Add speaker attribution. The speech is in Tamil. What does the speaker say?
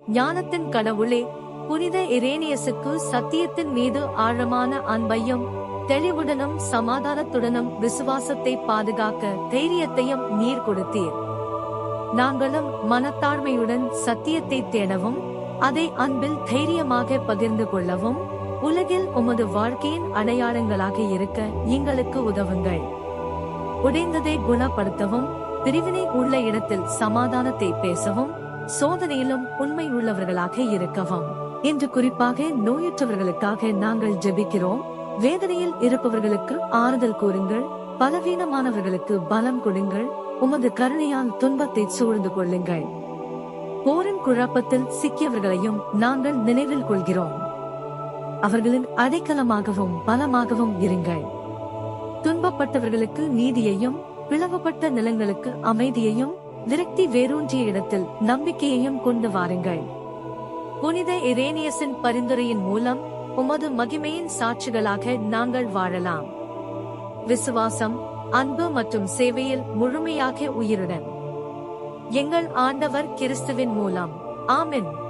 Speaker 1: ஞானத்தின் கடவுளே, புனித இரேனியசுக்கு சத்தியத்தின் மீது ஆழமான அன்பையும் தெளிவுடனும் சமாதானத்துடனும் விசுவாசத்தை பாதுகாக்க தைரியத்தையும் நீர் கொடுத்தீர். நாங்களும் மனத்தாழ்மையுடன் சத்தியத்தை தேடவும் அதை அன்பில் தைரியமாக பகிர்ந்து கொள்ளவும் உலகில் உமது வாழ்க்கையின் அடையாளங்களாக இருக்க எங்களுக்கு உதவுங்கள். உடைந்ததை குணப்படுத்தவும், பிரிவினை உள்ள இடத்தில் சமாதானத்தை பேசவும், சோதனையிலும் உண்மை உள்ளவர்களாக இருக்கவும். இன்று குறிப்பாக நோயற்றவர்களுக்காக நாங்கள் ஜெபிக்கிறோம். வேதனையில் இருப்பவர்களுக்கு ஆறுதல் கூறுங்கள். பலவீனமானவர்களுக்கு பலம் கொடுங்கள். உமது கருணையால் துன்பத்தை சூழ்ந்து கொள்ளுங்கள். போரின் குழப்பத்தில் சிக்கியவர்களையும் நாங்கள் நினைவில் கொள்கிறோம். அவர்களின் அடைக்கலமாகவும் பலமாகவும் இருங்கள். துன்பப்பட்டவர்களுக்கு நீதியையும், பிளவுபட்ட நிலங்களுக்கு அமைதியையும், விரக்தி வேரூன்றிய இடத்தில் நம்பிக்கையையும் கொண்டு வாருங்கள். புனித இரேனியஸின் பரிந்துரையின் மூலம் உமது மகிமையின் சாட்சிகளாக நாங்கள் வாழலாம். விசுவாசம், அன்பு மற்றும் சேவையில் முழுமையாக உயிருடன் எங்கள் ஆண்டவர் கிறிஸ்துவின் மூலம். ஆமென்.